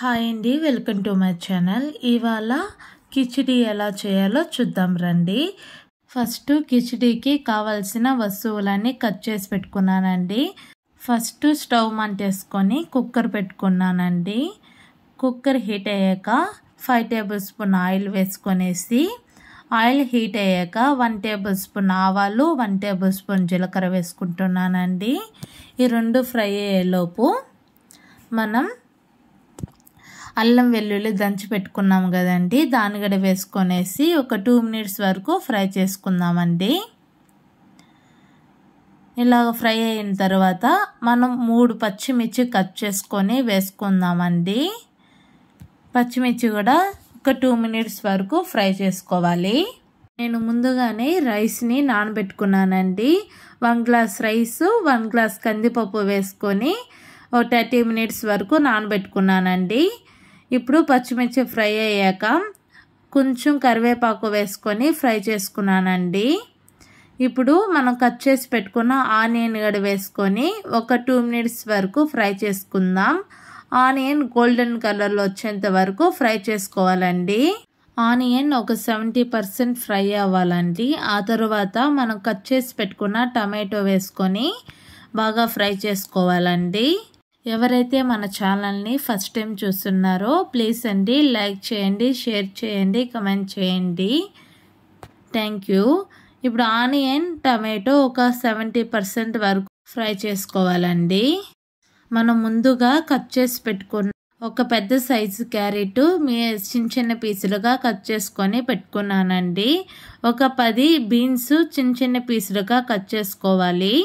Hi అండి, welcome to my channel. ఇవాళ కిచిడి ఎలా చేయాలో చూద్దాం రండి. ఫస్ట్ కిచిడికి కావాల్సిన వస్తువులన్నీ కట్ చేసి పెట్టుకున్నానండి. ఫస్ట్ స్టవ్ మంటేసుకొని కుక్కర్ పెట్టుకున్నానండి. కుక్కర్ హీట్ అయ్యాక 5 టేబుల్ స్పూన్ ఆయిల్ వేసుకొనేసి ఆయిల్ హీట్ అయ్యాక 1 టేబుల్ స్పూన్ ఆవాలు, 1 టేబుల్ స్పూన్ జీలకర్ర వేసుకుంటున్నానండి. ఈ రెండు ఫ్రై అయ్యేలోపు మనం అల్లం వెల్లుల్లి దంచి పెట్టుకున్నాం కదండి, దాన్ని కూడా వేసుకొనేసి ఒక 2 మినిట్స్ వరకు ఫ్రై చేసుకుందామండి. ఇలా ఫ్రై అయిన తర్వాత మనం 3 పచ్చిమిర్చి కట్ చేసుకొని వేసుకుందామండి. పచ్చిమిర్చి కూడా ఒక 2 మినిట్స్ వరకు ఫ్రై చేసుకోవాలి. నేను ముందుగానే రైస్ని నానబెట్టుకున్నానండి. 1 గ్లాస్ రైస్, 1 గ్లాస్ కందిపప్పు వేసుకొని ఒక 30 మినిట్స్ వరకు నానబెట్టుకున్నానండి. ఇప్పుడు పచ్చిమిర్చి ఫ్రై అయ్యాక కొంచెం కరివేపాకు వేసుకొని ఫ్రై చేసుకున్నానండి. ఇప్పుడు మనం కట్ చేసి పెట్టుకున్న ఆనియన్ కూడా వేసుకొని ఒక 2 మినిట్స్ వరకు ఫ్రై చేసుకుందాం. ఆనియన్ గోల్డెన్ కలర్లో వచ్చేంత వరకు ఫ్రై చేసుకోవాలండి. ఆనియన్ ఒక 70% ఫ్రై అవ్వాలండి. ఆ తర్వాత మనం కట్ చేసి పెట్టుకున్న టమాటో వేసుకొని బాగా ఫ్రై చేసుకోవాలండి. ఎవరైతే మన ఛానల్ని ఫస్ట్ టైం చూస్తున్నారో ప్లీజ్ అండి లైక్ చేయండి, షేర్ చేయండి, కమెంట్ చేయండి. Thank you. ఇప్పుడు ఆనియన్ టమాటో ఒక 70% వరకు ఫ్రై చేసుకోవాలండి. మనం ముందుగా కట్ చేసి పెట్టుకున్న ఒక పెద్ద సైజు క్యారెట్ చిన్న చిన్న పీసులుగా కట్ చేసుకొని పెట్టుకున్నానండి. ఒక 10 బీన్స్ చిన్న చిన్న పీసులుగా కట్ చేసుకోవాలి.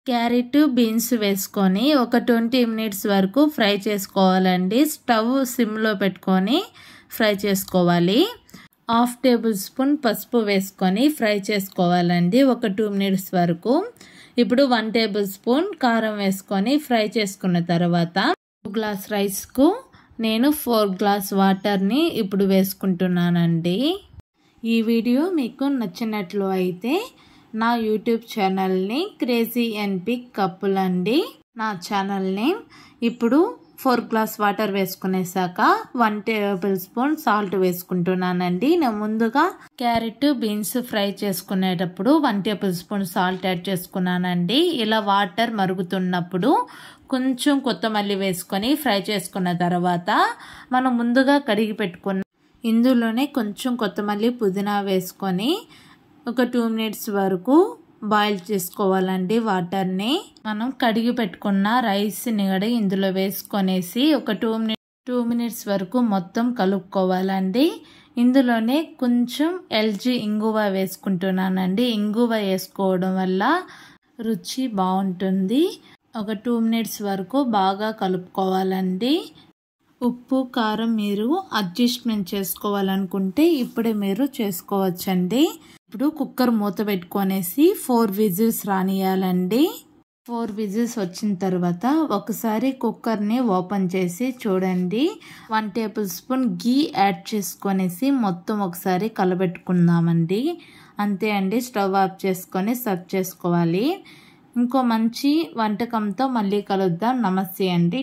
క్యారెట్, బీన్స్ వేసుకొని ఒక 20 మినిట్స్ వరకు ఫ్రై చేసుకోవాలండి. స్టవ్ సిమ్లో పెట్టుకొని ఫ్రై చేసుకోవాలి. 1/2 టేబుల్ స్పూన్ పసుపు వేసుకొని ఫ్రై చేసుకోవాలండి ఒక 2 మినిట్స్ వరకు. ఇప్పుడు 1 టేబుల్ స్పూన్ కారం వేసుకొని ఫ్రై చేసుకున్న తర్వాత 2 గ్లాస్ రైస్కు నేను 4 గ్లాస్ వాటర్ని ఇప్పుడు వేసుకుంటున్నానండి. ఈ వీడియో మీకు నచ్చినట్లు అయితే నా యూట్యూబ్ ఛానల్ని క్రేజీ అండ్ బిగ్ కపుల్ అండి నా ఛానల్ నేమ్. ఇప్పుడు 4 గ్లాస్ వాటర్ వేసుకునేసాక 1 టేబుల్ స్పూన్ సాల్ట్ వేసుకుంటున్నానండి. నేను ముందుగా క్యారెట్, బీన్స్ ఫ్రై చేసుకునేటప్పుడు 1 టేబుల్ స్పూన్ సాల్ట్ యాడ్ చేసుకున్నానండి. ఇలా వాటర్ మరుగుతున్నప్పుడు కొంచెం కొత్తిమీర వేసుకొని ఫ్రై చేసుకున్న తర్వాత మనం ముందుగా కడిగి పెట్టుకున్న ఇందులోనే కొంచెం కొత్తిమీర, పుదీనా వేసుకొని ఒక 2 మినిట్స్ వరకు బాయిల్ చేసుకోవాలండి. వాటర్ని మనం కడిగి పెట్టుకున్న రైస్ని కూడా ఇందులో వేసుకొనేసి ఒక 2 మినిట్స్ వరకు మొత్తం కలుపుకోవాలండి. ఇందులోనే కొంచెం ఎల్జీ ఇంగువ వేసుకుంటున్నానండి. ఇంగువ వేసుకోవడం వల్ల రుచి బాగుంటుంది. ఒక 2 మినిట్స్ వరకు బాగా కలుపుకోవాలండి. ఉప్పు, కారం మీరు అడ్జస్ట్మెంట్ చేసుకోవాలనుకుంటే ఇప్పుడే మీరు చేసుకోవచ్చండి. ఇప్పుడు కుక్కర్ మూత పెట్టుకొనేసి 4 విజిల్స్ రానియాలండి. 4 విజిల్స్ వచ్చిన తర్వాత ఒకసారి కుక్కర్ని ఓపెన్ చేసి చూడండి. 1 టేబుల్ స్పూన్ గీ యాడ్ చేసుకొనేసి మొత్తం ఒకసారి కలబెట్టుకుందామండి. అంతే అండి, స్టవ్ ఆఫ్ చేసుకొని సర్వ్ చేసుకోవాలి. ఇంకో మంచి వంటకంతో మళ్ళీ కలుద్దాం. నమస్తే అండి.